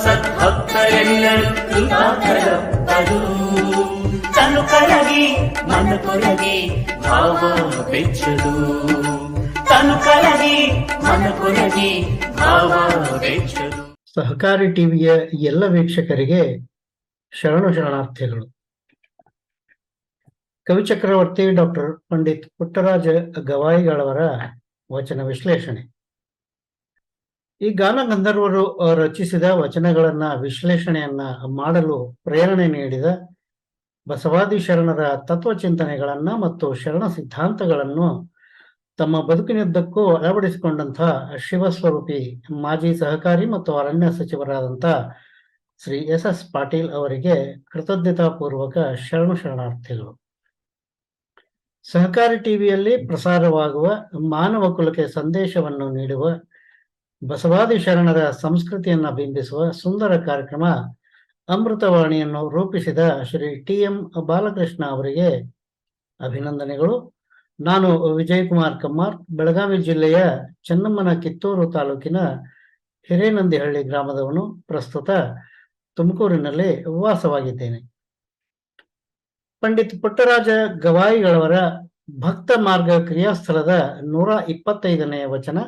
ಸದ್ಭಕ್ತರೆಲ್ಲರೂ ಕೃಪಾಕರಪ್ಪರು. ತನು ಕರಗಿ ಮನ ಕೊರಗಿ ಭಾವ ಬೆಚ್ಚದು, ತನು ಕರಗಿ ಮನ ಕೊರಗಿ ಭಾವ ಬೆಚ್ಚದು. ಸಹಕಾರಿ ಟಿವಿಯ ಎಲ್ಲ ವೀಕ್ಷಕರಿಗೆ ಶರಣು ಶರಣಾರ್ಥಿಗಳು. ಕವಿಚಕ್ರವರ್ತಿ ಡಾಕ್ಟರ್ ಪಂಡಿತ್ ಪುಟ್ಟರಾಜ ಗವಾಯಿಗಳವರ ವಚನ ವಿಶ್ಲೇಷಣೆ. ಈ ಗಾನ ಗಂಧರ್ವರು ರಚಿಸಿದ ವಚನಗಳನ್ನ ವಿಶ್ಲೇಷಣೆಯನ್ನ ಮಾಡಲು ಪ್ರೇರಣೆ ನೀಡಿದ ಬಸವಾದಿ ಶರಣರ ತತ್ವಚಿಂತನೆಗಳನ್ನ ಮತ್ತು ಶರಣ ಸಿದ್ಧಾಂತಗಳನ್ನು ತಮ್ಮ ಬದುಕಿನುದ್ದಕ್ಕೂ ಅಳವಡಿಸಿಕೊಂಡಂತಹ ಶಿವಸ್ವರೂಪಿ ಮಾಜಿ ಸಹಕಾರಿ ಮತ್ತು ಅರಣ್ಯ ಸಚಿವರಾದಂಥ ಶ್ರೀ ಎಸ್ ಪಾಟೀಲ್ ಅವರಿಗೆ ಕೃತಜ್ಞತಾಪೂರ್ವಕ ಶರಣು ಶರಣಾರ್ಥಿಗಳು. ಸಹಕಾರಿ ಟಿವಿಯಲ್ಲಿ ಪ್ರಸಾರವಾಗುವ ಮಾನವ ಕುಲಕ್ಕೆ ಸಂದೇಶವನ್ನು ನೀಡುವ ಬಸವಾದಿ ಶರಣರ ಸಂಸ್ಕೃತಿಯನ್ನು ಬಿಂಬಿಸುವ ಸುಂದರ ಕಾರ್ಯಕ್ರಮ ಅಮೃತವಾಣಿಯನ್ನು ರೂಪಿಸಿದ ಶ್ರೀ ಟಿ.ಎಂ. ಬಾಲಕೃಷ್ಣ ಅವರಿಗೆ ಅಭಿನಂದನೆಗಳು. ನಾನು ವಿಜಯಕುಮಾರ್ ಕಮ್ಮಾರ್, ಬೆಳಗಾವಿ ಜಿಲ್ಲೆಯ ಚೆನ್ನಮ್ಮನ ಕಿತ್ತೂರು ತಾಲೂಕಿನ ಹಿರೇನಂದಿಹಳ್ಳಿ ಗ್ರಾಮದವನು. ಪ್ರಸ್ತುತ ತುಮಕೂರಿನಲ್ಲಿ ವಾಸವಾಗಿದ್ದೇನೆ. ಪಂಡಿತ್ ಪುಟ್ಟರಾಜ ಗವಾಯಿಗಳವರ ಭಕ್ತ ಮಾರ್ಗ ಕ್ರಿಯಾಸ್ಥಳದ 125ನೇ ವಚನ.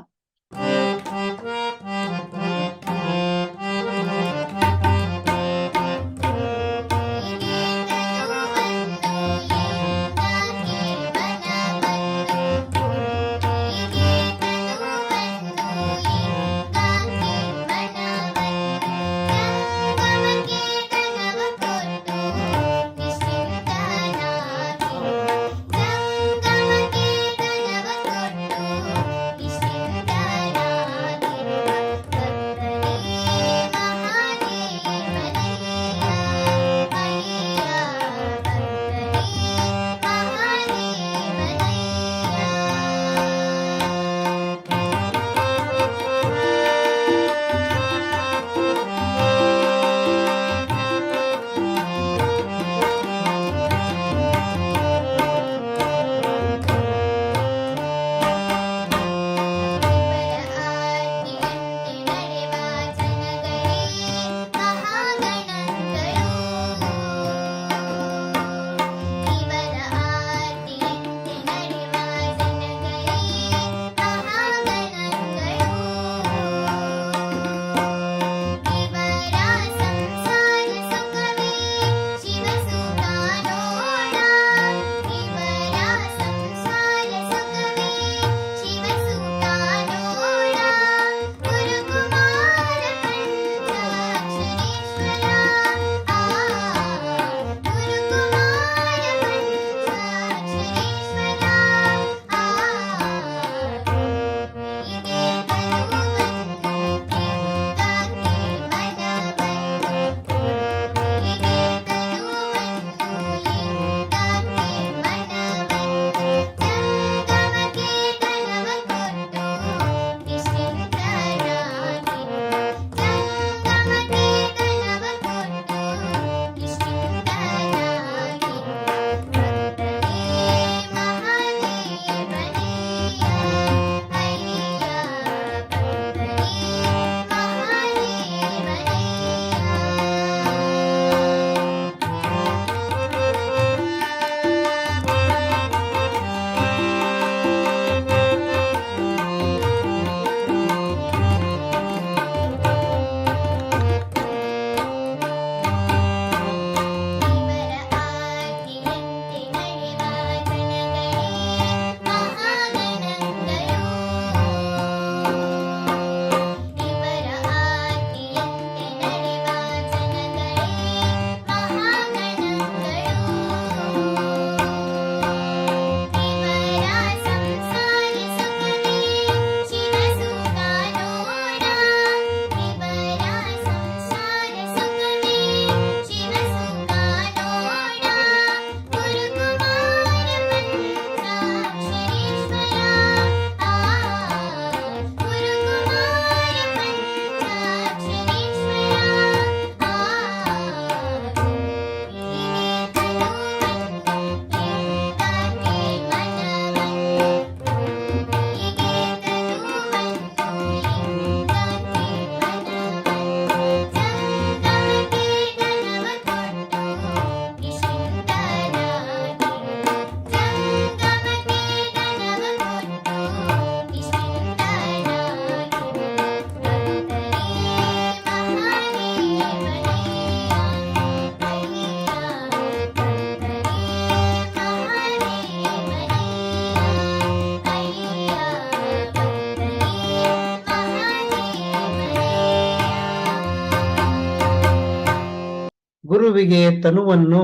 ಗುರುವಿಗೆ ತನುವನ್ನು,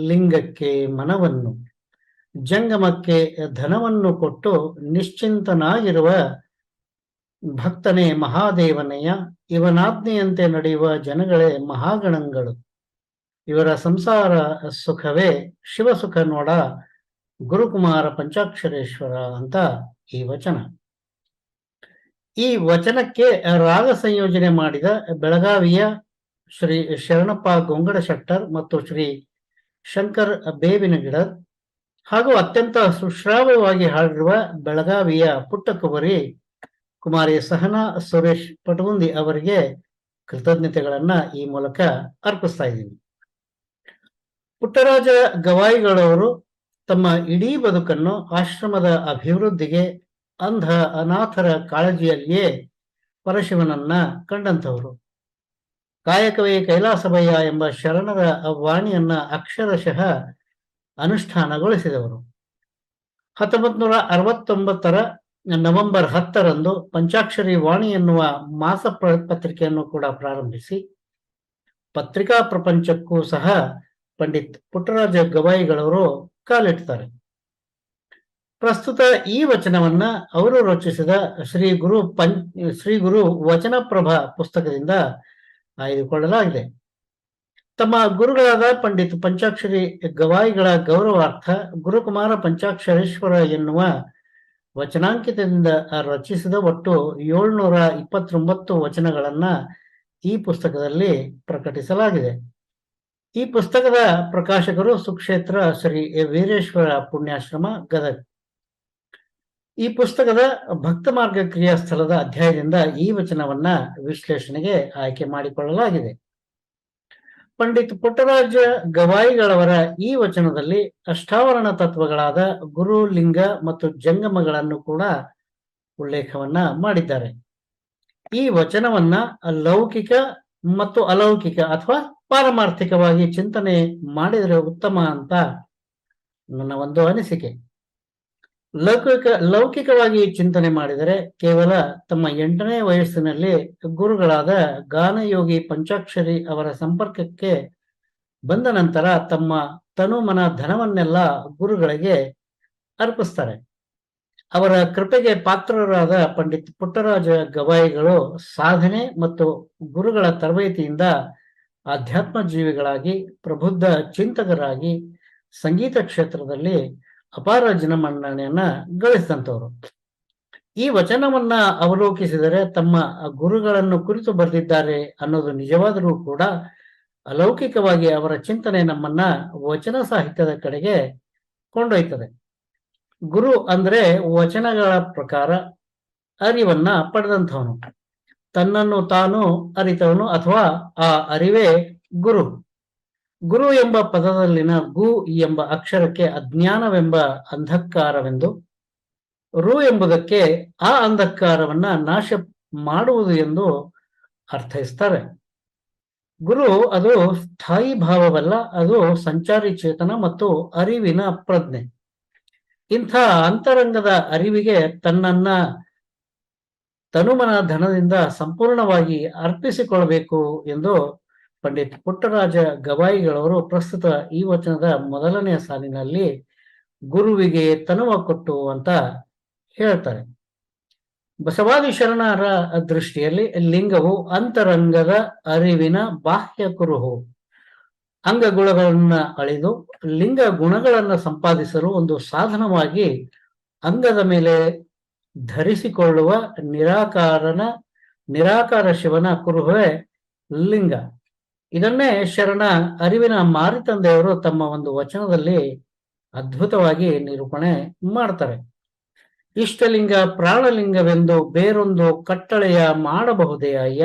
ಲಿಂಗಕ್ಕೆ ಮನವನ್ನು, ಜಂಗಮಕ್ಕೆ ಧನವನ್ನು ಕೊಟ್ಟು ನಿಶ್ಚಿಂತನಾಗಿರುವ ಭಕ್ತನೇ ಮಹಾದೇವನಯ್ಯ. ಇವನಾಜ್ಞೆಯಂತೆ ನಡೆಯುವ ಜನಗಳೇ ಮಹಾಗಣಗಳು. ಇವರ ಸಂಸಾರ ಸುಖವೇ ಶಿವಸುಖ ನೋಡ, ಗುರುಕುಮಾರ ಪಂಚಾಕ್ಷರೇಶ್ವರ ಅಂತ ಈ ವಚನ. ಈ ವಚನಕ್ಕೆ ರಾಗ ಸಂಯೋಜನೆ ಮಾಡಿದ ಬೆಳಗಾವಿಯ ಶ್ರೀ ಶರಣಪ್ಪ ಗೊಂಗಡ ಶೆಟ್ಟರ್ ಮತ್ತು ಶ್ರೀ ಶಂಕರ್ ಬೇವಿನಗಿಡರ್ ಹಾಗೂ ಅತ್ಯಂತ ಸುಶ್ರಾವ್ಯವಾಗಿ ಹಾಡಿರುವ ಬೆಳಗಾವಿಯ ಪುಟ್ಟ ಕುವರಿ ಕುಮಾರಿ ಸಹನಾ ಸುರೇಶ್ ಪಟಗುಂದಿ ಅವರಿಗೆ ಕೃತಜ್ಞತೆಗಳನ್ನ ಈ ಮೂಲಕ ಅರ್ಪಿಸ್ತಾ ಇದ್ದೀನಿ. ಪುಟ್ಟರಾಜ ಗವಾಯಿಗಳವರು ತಮ್ಮ ಇಡೀ ಬದುಕನ್ನು ಆಶ್ರಮದ ಅಭಿವೃದ್ಧಿಗೆ, ಅಂಧ ಅನಾಥರ ಕಾಳಜಿಯಲ್ಲಿಯೇ ಪರಶಿವನನ್ನ ಕಂಡಂಥವರು. ಕಾಯಕವೇ ಕೈಲಾಸಭಯ್ಯ ಎಂಬ ಶರಣರ ವಾಣಿಯನ್ನ ಅಕ್ಷರಶಃ ಅನುಷ್ಠಾನಗೊಳಿಸಿದವರು. 1969 ನವೆಂಬರ್ 10 ಪಂಚಾಕ್ಷರಿ ವಾಣಿ ಎನ್ನುವ ಮಾಸ ಪತ್ರಿಕೆಯನ್ನು ಕೂಡ ಪ್ರಾರಂಭಿಸಿ ಪತ್ರಿಕಾ ಪ್ರಪಂಚಕ್ಕೂ ಸಹ ಪಂಡಿತ್ ಪುಟ್ಟರಾಜ ಗವಾಯಿಗಳವರು ಕಾಲಿಡ್ತಾರೆ. ಪ್ರಸ್ತುತ ಈ ವಚನವನ್ನ ಅವರು ರಚಿಸಿದ ಶ್ರೀ ಗುರು ವಚನಪ್ರಭಾ ಪುಸ್ತಕದಿಂದ ಆಯ್ದುಕೊಳ್ಳಲಾಗಿದೆ. ತಮ್ಮ ಗುರುಗಳಾದ ಪಂಡಿತ್ ಪಂಚಾಕ್ಷರಿ ಗವಾಯಿಗಳ ಗೌರವಾರ್ಥ ಗುರುಕುಮಾರ ಪಂಚಾಕ್ಷರೇಶ್ವರ ಎನ್ನುವ ವಚನಾಂಕಿತದಿಂದ ರಚಿಸಿದ ಒಟ್ಟು 729 ವಚನಗಳನ್ನ ಈ ಪುಸ್ತಕದಲ್ಲಿ ಪ್ರಕಟಿಸಲಾಗಿದೆ. ಈ ಪುಸ್ತಕದ ಪ್ರಕಾಶಕರು ಸುಕ್ಷೇತ್ರ ಶ್ರೀ ವೀರೇಶ್ವರ ಪುಣ್ಯಾಶ್ರಮ, ಗದಗ್. ಈ ಪುಸ್ತಕದ ಭಕ್ತ ಮಾರ್ಗ ಕ್ರಿಯಾಸ್ಥಳದ ಅಧ್ಯಾಯದಿಂದ ಈ ವಚನವನ್ನ ವಿಶ್ಲೇಷಣೆಗೆ ಆಯ್ಕೆ ಮಾಡಿಕೊಳ್ಳಲಾಗಿದೆ. ಪಂಡಿತ್ ಪುಟ್ಟರಾಜ ಗವಾಯಿಗಳವರ ಈ ವಚನದಲ್ಲಿ ಅಷ್ಟಾವರಣ ತತ್ವಗಳಾದ ಗುರು, ಲಿಂಗ ಮತ್ತು ಜಂಗಮಗಳನ್ನು ಕೂಡ ಉಲ್ಲೇಖವನ್ನ ಮಾಡಿದ್ದಾರೆ. ಈ ವಚನವನ್ನ ಲೌಕಿಕ ಮತ್ತು ಅಲೌಕಿಕ ಅಥವಾ ಪಾರಮಾರ್ಥಿಕವಾಗಿ ಚಿಂತನೆ ಮಾಡಿದರೆ ಉತ್ತಮ ಅಂತ ನನ್ನ ಒಂದು ಅನಿಸಿಕೆ. ಲೌಕಿಕವಾಗಿ ಚಿಂತನೆ ಮಾಡಿದರೆ ಕೇವಲ ತಮ್ಮ 8ನೇ ವಯಸ್ಸಿನಲ್ಲಿ ಗುರುಗಳಾದ ಗಾನಯೋಗಿ ಪಂಚಾಕ್ಷರಿ ಅವರ ಸಂಪರ್ಕಕ್ಕೆ ಬಂದ ನಂತರ ತಮ್ಮ ತನು ಮನ ಧನವನ್ನೆಲ್ಲ ಗುರುಗಳಿಗೆ ಅರ್ಪಿಸ್ತಾರೆ. ಅವರ ಕೃಪೆಗೆ ಪಾತ್ರರಾದ ಪಂಡಿತ್ ಪುಟ್ಟರಾಜ ಗವಾಯಿಗಳು ಸಾಧನೆ ಮತ್ತು ಗುರುಗಳ ತರಬೇತಿಯಿಂದ ಆಧ್ಯಾತ್ಮ ಜೀವಿಗಳಾಗಿ, ಪ್ರಬುದ್ಧ ಚಿಂತಕರಾಗಿ, ಸಂಗೀತ ಕ್ಷೇತ್ರದಲ್ಲಿ ಅಪಾರ ಜನಮನ್ನಣೆಯನ್ನ ಗಳಿಸಿದಂಥವ್ರು. ಈ ವಚನವನ್ನ ಅವಲೋಕಿಸಿದರೆ ತಮ್ಮ ಗುರುಗಳನ್ನು ಕುರಿತು ಬರೆದಿದ್ದಾರೆ ಅನ್ನೋದು ನಿಜವಾದರೂ ಕೂಡ ಅಲೌಕಿಕವಾಗಿ ಅವರ ಚಿಂತನೆ ನಮ್ಮನ್ನ ವಚನ ಸಾಹಿತ್ಯದ ಕಡೆಗೆ ಕೊಂಡೊಯ್ತದೆ. ಗುರು ಅಂದ್ರೆ ವಚನಗಳ ಪ್ರಕಾರ ಅರಿವನ್ನ ಪಡೆದಂಥವನು, ತನ್ನನ್ನು ತಾನು ಅರಿತವನು ಅಥವಾ ಆ ಅರಿವೇ ಗುರು. ಗುರು ಎಂಬ ಪದದಲ್ಲಿನ ಗು ಎಂಬ ಅಕ್ಷರಕ್ಕೆ ಅಜ್ಞಾನವೆಂಬ ಅಂಧಕಾರವೆಂದು, ರು ಎಂಬುದಕ್ಕೆ ಆ ಅಂಧಕಾರವನ್ನ ನಾಶ ಮಾಡುವುದು ಎಂದು ಅರ್ಥೈಸ್ತಾರೆ. ಗುರು ಅದು ಸ್ಥಾಯಿ ಭಾವವಲ್ಲ, ಅದು ಸಂಚಾರಿ ಚೇತನ ಮತ್ತು ಅರಿವಿನ ಪ್ರಜ್ಞೆ. ಇಂಥ ಅಂತರಂಗದ ಅರಿವಿಗೆ ತನ್ನನ್ನ ತನುಮನ ಧನದಿಂದ ಸಂಪೂರ್ಣವಾಗಿ ಅರ್ಪಿಸಿಕೊಳ್ಳಬೇಕು ಎಂದು ಪಂಡಿತ್ ಪುಟ್ಟರಾಜ ಗವಾಯಿಗಳವರು ಪ್ರಸ್ತುತ ಈ ವಚನದ ಮೊದಲನೆಯ ಸಾಲಿನಲ್ಲಿ ಗುರುವಿಗೆ ತನುವ ಕೊಟ್ಟು ಅಂತ ಹೇಳ್ತಾರೆ. ಬಸವಾದಿ ಶರಣರ ದೃಷ್ಟಿಯಲ್ಲಿ ಲಿಂಗವು ಅಂತರಂಗದ ಅರಿವಿನ ಬಾಹ್ಯ ಕುರುಹು. ಅಂಗಗುಣಗಳನ್ನ ಅಳಿದು ಲಿಂಗ ಗುಣಗಳನ್ನು ಸಂಪಾದಿಸಲು ಒಂದು ಸಾಧನವಾಗಿ ಅಂಗದ ಮೇಲೆ ಧರಿಸಿಕೊಳ್ಳುವ ನಿರಾಕಾರ ಶಿವನ ಕುರುಹುವೇ ಲಿಂಗ. ಇದನ್ನೇ ಶರಣ ಅರಿವಿನ ಮಾರಿತಂದೆಯವರು ತಮ್ಮ ಒಂದು ವಚನದಲ್ಲಿ ಅದ್ಭುತವಾಗಿ ನಿರೂಪಣೆ ಮಾಡ್ತಾರೆ. ಇಷ್ಟಲಿಂಗ ಪ್ರಾಣಲಿಂಗವೆಂದು ಬೇರೊಂದು ಕಟ್ಟಳೆಯ ಮಾಡಬಹುದೇ ಅಯ್ಯ,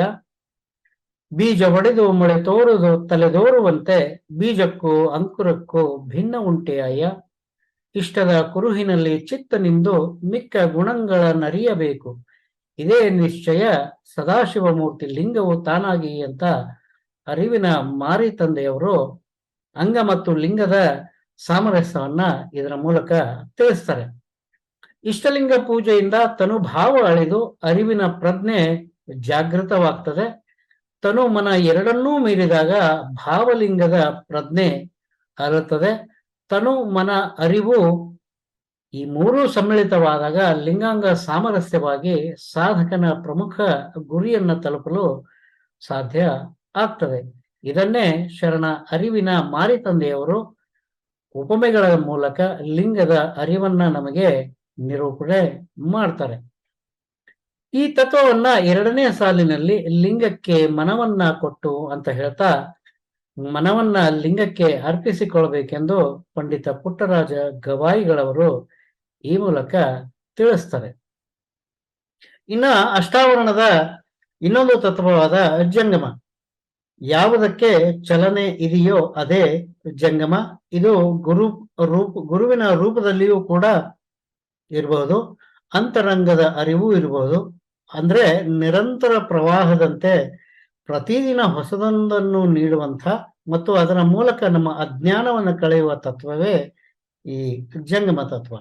ಬೀಜ ಒಡೆದು ಮೊಳೆ ತೋರುದು ತಲೆದೋರುವಂತೆ ಬೀಜಕ್ಕೂ ಅಂಕುರಕ್ಕೂ ಭಿನ್ನ ಉಂಟೆ ಅಯ್ಯ. ಇಷ್ಟದ ಕುರುಹಿನಲ್ಲಿ ಚಿತ್ತ ನಿಂದು ಮಿಕ್ಕ ಗುಣಗಳನ್ನರಿಯಬೇಕು, ಇದೇ ನಿಶ್ಚಯ ಸದಾಶಿವಮೂರ್ತಿ ಲಿಂಗವು ತಾನಾಗಿ ಅಂತ ಅರಿವಿನ ಮಾರಿ ತಂದೆಯವರು ಅಂಗ ಮತ್ತು ಲಿಂಗದ ಸಾಮರಸ್ಯವನ್ನ ಇದರ ಮೂಲಕ ತಿಳಿಸ್ತಾರೆ. ಇಷ್ಟಲಿಂಗ ಪೂಜೆಯಿಂದ ತನುಭಾವ ಅಳಿದು ಅರಿವಿನ ಪ್ರಜ್ಞೆ ಜಾಗೃತವಾಗ್ತದೆ. ತನು ಮನ ಎರಡನ್ನೂ ಮೀರಿದಾಗ ಭಾವಲಿಂಗದ ಪ್ರಜ್ಞೆ ಅರಳುತ್ತದೆ. ತನು ಮನ ಅರಿವು ಈ ಮೂರೂ ಸಮ್ಮಿಳಿತವಾದಾಗ ಲಿಂಗಾಂಗ ಸಾಮರಸ್ಯವಾಗಿ ಸಾಧಕನ ಪ್ರಮುಖ ಗುರಿಯನ್ನ ತಲುಪಲು ಸಾಧ್ಯ ಆಗ್ತದೆ. ಇದನ್ನೇ ಶರಣ ಅರಿವಿನ ಮಾರಿತಂದೆಯವರು ಉಪಮೆಗಳ ಮೂಲಕ ಲಿಂಗದ ಅರಿವನ್ನ ನಮಗೆ ನಿರೂಪಣೆ ಮಾಡ್ತಾರೆ. ಈ ತತ್ವವನ್ನ 2ನೇ ಸಾಲಿನಲ್ಲಿ ಲಿಂಗಕ್ಕೆ ಮನವನ್ನ ಕೊಟ್ಟು ಅಂತ ಹೇಳ್ತಾ ಮನವನ್ನ ಲಿಂಗಕ್ಕೆ ಅರ್ಪಿಸಿಕೊಳ್ಬೇಕೆಂದು ಪಂಡಿತ ಪುಟ್ಟರಾಜ ಗವಾಯಿಗಳವರು ಈ ಮೂಲಕ ತಿಳಿಸ್ತಾರೆ. ಇನ್ನ ಅಷ್ಟಾವರಣದ ಇನ್ನೊಂದು ತತ್ವವಾದ ಜಂಗಮ. ಯಾವುದಕ್ಕೆ ಚಲನೆ ಇದೆಯೋ ಅದೇ ಜಂಗಮ. ಇದು ಗುರುವಿನ ರೂಪದಲ್ಲಿಯೂ ಕೂಡ ಇರಬಹುದು, ಅಂತರಂಗದ ಅರಿವು ಇರಬಹುದು. ಅಂದ್ರೆ ನಿರಂತರ ಪ್ರವಾಹದಂತೆ ಪ್ರತಿದಿನ ಹೊಸದೊಂದನ್ನು ನೀಡುವಂಥ ಮತ್ತು ಅದರ ಮೂಲಕ ನಮ್ಮ ಅಜ್ಞಾನವನ್ನು ಕಳೆಯುವ ತತ್ವವೇ ಈ ಜಂಗಮ ತತ್ವ.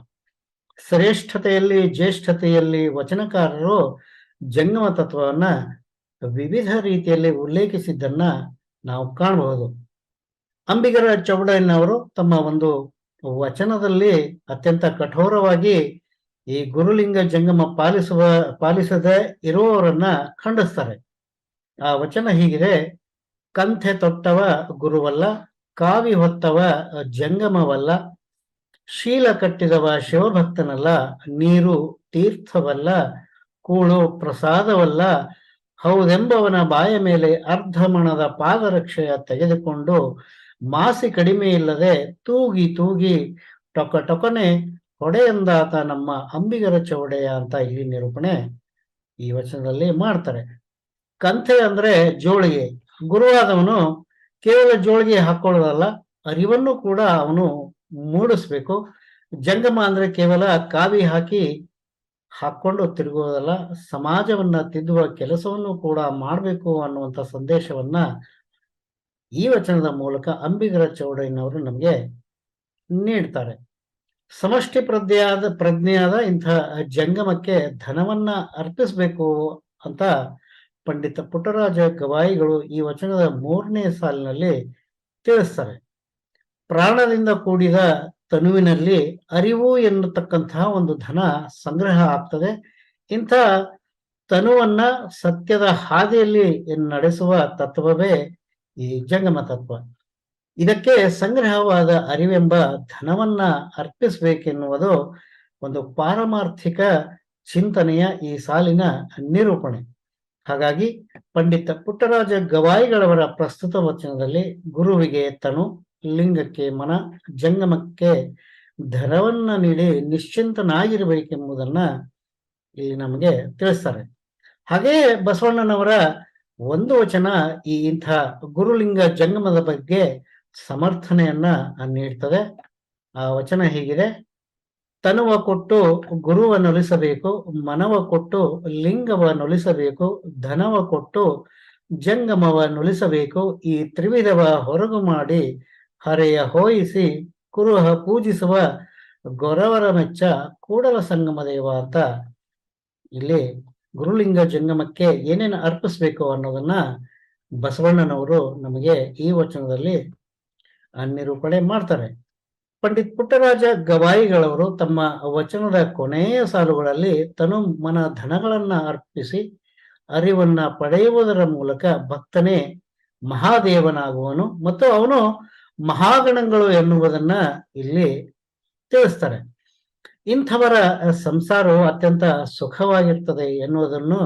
ಶ್ರೇಷ್ಠತೆಯಲ್ಲಿ ಜ್ಯೇಷ್ಠತೆಯಲ್ಲಿ ವಚನಕಾರರು ಜಂಗಮ ತತ್ವವನ್ನ ವಿವಿಧ ರೀತಿಯಲ್ಲಿ ಉಲ್ಲೇಖಿಸಿದ್ದನ್ನ ನಾವು ಕಾಣಬಹುದು. ಅಂಬಿಗರ ಚೌಡಯ್ಯನವರು ತಮ್ಮ ಒಂದು ವಚನದಲ್ಲಿ ಅತ್ಯಂತ ಕಠೋರವಾಗಿ ಈ ಗುರುಲಿಂಗ ಜಂಗಮ ಪಾಲಿಸದೆ ಇರುವವರನ್ನ ಖಂಡಿಸ್ತಾರೆ. ಆ ವಚನ ಹೀಗಿದೆ: ಕಂಥೆ ತೊಟ್ಟವ ಗುರುವಲ್ಲ, ಕಾವಿ ಹೊತ್ತವ ಜಂಗಮವಲ್ಲ, ಶೀಲ ಕಟ್ಟಿದವ ಶಿವಭಕ್ತನಲ್ಲ, ನೀರು ತೀರ್ಥವಲ್ಲ, ಕೂಳು ಪ್ರಸಾದವಲ್ಲ, ಹೌದೆಂಬವನ ಬಾಯ ಮೇಲೆ ಅರ್ಧಮಣದ ಪಾದರಕ್ಷೆಯ ತೆಗೆದುಕೊಂಡು ಮಾಸಿ ಕಡಿಮೆ ಇಲ್ಲದೆ ತೂಗಿ ತೂಗಿ ಟೊಕನೆ ಹೊಡೆಯಂದಾತ ನಮ್ಮ ಅಂಬಿಗರ ಚೌಡೆಯ ಅಂತ ಇಲ್ಲಿ ನಿರೂಪಣೆ ಈ ವಚನದಲ್ಲಿ ಮಾಡ್ತಾರೆ. ಕಂಥೆ ಅಂದ್ರೆ ಜೋಳಿಗೆ. ಗುರುವಾದವನು ಕೇವಲ ಜೋಳಿಗೆ ಹಾಕೊಳ್ಳೋದಲ್ಲ, ಅರಿವನ್ನು ಕೂಡ ಅವನು ಮೂಡಿಸ್ಬೇಕು. ಜಂಗಮ ಅಂದ್ರೆ ಕೇವಲ ಕಾವಿ ಹಾಕೊಂಡು ತಿರುಗುವುದಲ್ಲ, ಸಮಾಜವನ್ನ ತಿದ್ದುವ ಕೆಲಸವನ್ನು ಕೂಡ ಮಾಡಬೇಕು ಅನ್ನುವಂಥ ಸಂದೇಶವನ್ನ ಈ ವಚನದ ಮೂಲಕ ಅಂಬಿಗರ ಚೌಡಯ್ಯನವರು ನಮಗೆ ನೀಡ್ತಾರೆ. ಸಮಷ್ಟಿ ಪ್ರಜ್ಞೆಯಾದ ಇಂಥ ಜಂಗಮಕ್ಕೆ ಧನವನ್ನ ಅರ್ಪಿಸಬೇಕು ಅಂತ ಪಂಡಿತ ಪುಟ್ಟರಾಜ ಗವಾಯಿಗಳು ಈ ವಚನದ 3ನೇ ಸಾಲಿನಲ್ಲಿ ತಿಳಿಸ್ತಾರೆ. ಪ್ರಾಣದಿಂದ ಕೂಡಿದ ತನುವಿನಲ್ಲಿ ಅರಿವು ಎನ್ನತಕ್ಕಂತಹ ಒಂದು ಧನ ಸಂಗ್ರಹ ಆಗ್ತದೆ. ಇಂಥ ತನುವನ್ನ ಸತ್ಯದ ಹಾದಿಯಲ್ಲಿ ನಡೆಸುವ ತತ್ವವೇ ಈ ಜಂಗಮ ತತ್ವ. ಇದಕ್ಕೆ ಸಂಗ್ರಹವಾದ ಅರಿವೆಂಬ ಧನವನ್ನ ಅರ್ಪಿಸಬೇಕೆನ್ನುವುದು ಒಂದು ಪಾರಮಾರ್ಥಿಕ ಚಿಂತನೆಯ ಈ ಸಾಲಿನ ನಿರೂಪಣೆ. ಹಾಗಾಗಿ ಪಂಡಿತ ಪುಟ್ಟರಾಜ ಗವಾಯಿಗಳವರ ಪ್ರಸ್ತುತ ವಚನದಲ್ಲಿ ಗುರುವಿಗೆ ತನು, ಲಿಂಗಕ್ಕೆ ಮನ, ಜಂಗಮಕ್ಕೆ ಧನವನ್ನ ನೀಡಿ ನಿಶ್ಚಿಂತನಾಗಿರಬೇಕೆಂಬುದನ್ನ ಇಲ್ಲಿ ನಮಗೆ ತಿಳಿಸ್ತಾರೆ. ಹಾಗೆಯೇ ಬಸವಣ್ಣನವರ ಒಂದು ವಚನ ಈ ಇಂಥ ಗುರುಲಿಂಗ ಜಂಗಮದ ಬಗ್ಗೆ ಸಮರ್ಥನೆಯನ್ನ ನೀಡ್ತದೆ. ಆ ವಚನ ಹೀಗಿದೆ: ತನುವ ಕೊಟ್ಟು ಗುರುವ ನೊಲಿಸಬೇಕು, ಮನವ ಕೊಟ್ಟು ಲಿಂಗವ ನೊಲಿಸಬೇಕು, ಧನವ ಕೊಟ್ಟು ಜಂಗಮವ ನೊಲಿಸಬೇಕು, ಈ ತ್ರಿವಿಧವ ಹೊರಗು ಮಾಡಿ ಹರೆಯ ಹೋಯಿಸಿ ಕುರುಹ ಪೂಜಿಸುವ ಗೊರವರ ಮೆಚ್ಚ ಕೂಡಲ ಸಂಗಮ ದೇವ ಅಂತ ಇಲ್ಲಿ ಗುರುಲಿಂಗ ಜಂಗಮಕ್ಕೆ ಏನೇನು ಅರ್ಪಿಸ್ಬೇಕು ಅನ್ನೋದನ್ನ ಬಸವಣ್ಣನವರು ನಮಗೆ ಈ ವಚನದಲ್ಲಿ ನಿರೂಪಣೆ ಮಾಡ್ತಾರೆ. ಪಂಡಿತ್ ಪುಟ್ಟರಾಜ ಗವಾಯಿಗಳವರು ತಮ್ಮ ವಚನದ ಕೊನೆಯ ಸಾಲುಗಳಲ್ಲಿ ತನು ಮನ ಧನಗಳನ್ನ ಅರ್ಪಿಸಿ ಅರಿವನ್ನ ಪಡೆಯುವುದರ ಮೂಲಕ ಭಕ್ತನೇ ಮಹಾದೇವನಾಗುವನು ಮತ್ತು ಅವನು ಮಹಾಗಣಗಳು ಎನ್ನುವುದನ್ನ ಇಲ್ಲಿ ತಿಳಿಸ್ತಾರೆ. ಇಂಥವರ ಸಂಸಾರವು ಅತ್ಯಂತ ಸುಖವಾಗಿರ್ತದೆ ಎನ್ನುವುದನ್ನು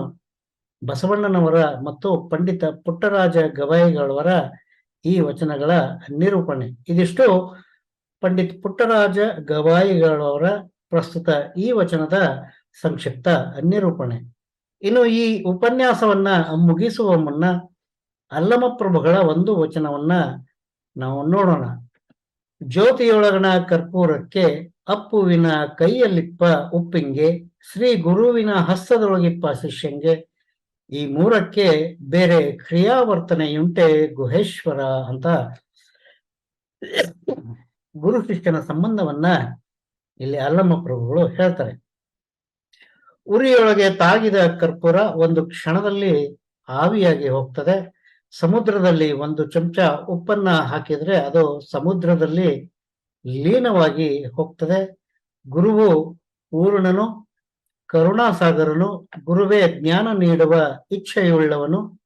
ಬಸವಣ್ಣನವರ ಮತ್ತು ಪಂಡಿತ ಪುಟ್ಟರಾಜ ಗವಾಯಿಗಳವರ ಈ ವಚನಗಳ ನಿರೂಪಣೆ. ಇದಿಷ್ಟು ಪಂಡಿತ್ ಪುಟ್ಟರಾಜ ಗವಾಯಿಗಳವರ ಪ್ರಸ್ತುತ ಈ ವಚನದ ಸಂಕ್ಷಿಪ್ತ ನಿರೂಪಣೆ. ಇನ್ನು ಈ ಉಪನ್ಯಾಸವನ್ನ ಮುಗಿಸುವ ಮುನ್ನ ಅಲ್ಲಮಪ್ರಭುಗಳ ಒಂದು ವಚನವನ್ನ ನಾವು ನೋಡೋಣ. ಜ್ಯೋತಿಯೊಳಗಣ ಕರ್ಪೂರಕ್ಕೆ ಅಪ್ಪುವಿನ ಕೈಯಲ್ಲಿಪ್ಪ ಉಪ್ಪಿಂಗೆ, ಶ್ರೀ ಗುರುವಿನ ಹಸ್ತದೊಳಗಿಪ್ಪ ಶಿಷ್ಯಂಗೆ, ಈ ಮೂರಕ್ಕೆ ಬೇರೆ ಕ್ರಿಯಾವರ್ತನೆಯುಂಟೆ ಗುಹೇಶ್ವರ ಅಂತ ಗುರು ಶಿಷ್ಯನ ಸಂಬಂಧವನ್ನ ಇಲ್ಲಿ ಅಲ್ಲಮಪ್ರಭುಗಳು ಹೇಳ್ತಾರೆ. ಉರಿಯೊಳಗೆ ತಾಗಿದ ಕರ್ಪೂರ ಒಂದು ಕ್ಷಣದಲ್ಲಿ ಆವಿಯಾಗಿ ಹೋಗ್ತದೆ. ಸಮುದ್ರದಲ್ಲಿ ಒಂದು ಚಮಚ ಉಪ್ಪನ್ನ ಹಾಕಿದ್ರೆ ಅದು ಸಮುದ್ರದಲ್ಲಿ ಲೀನವಾಗಿ ಹೋಗ್ತದೆ. ಗುರುವು ಪೂರ್ಣನು, ಕರುಣಾಸಾಗರನು, ಗುರುವೇ ಜ್ಞಾನ ನೀಡುವ ಇಚ್ಛೆಯುಳ್ಳವನು,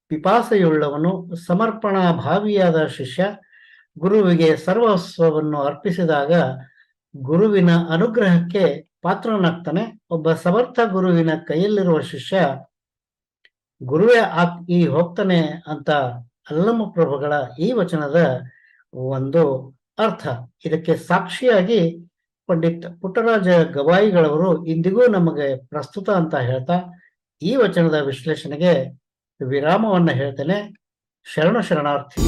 ಪಿಪಾಸೆಯುಳ್ಳವನು, ಸಮರ್ಪಣಾ ಭಾವಿಯಾದ ಶಿಷ್ಯ. ಗುರುವಿಗೆ ಸರ್ವಸ್ವವನ್ನು ಅರ್ಪಿಸಿದಾಗ ಗುರುವಿನ ಅನುಗ್ರಹಕ್ಕೆ ಪಾತ್ರನಾಗ್ತಾನೆ. ಒಬ್ಬ ಸಮರ್ಥ ಗುರುವಿನ ಕೈಯಲ್ಲಿರುವ ಶಿಷ್ಯ ಗುರುವೇ ಈ ಹೋಗ್ತಾನೆ ಅಂತ ಅಲ್ಲಮ ಪ್ರಭುಗಳ ಈ ವಚನದ ಒಂದು ಅರ್ಥ. ಇದಕ್ಕೆ ಸಾಕ್ಷಿಯಾಗಿ ಪಂಡಿತ್ ಪುಟ್ಟರಾಜ ಗವಾಯಿಗಳವರು ಇಂದಿಗೂ ನಮಗೆ ಪ್ರಸ್ತುತ ಅಂತ ಹೇಳ್ತಾ ಈ ವಚನದ ವಿಶ್ಲೇಷಣೆಗೆ ವಿರಾಮವನ್ನ ಹೇಳ್ತೇನೆ. ಶರಣಾರ್ಥಿ.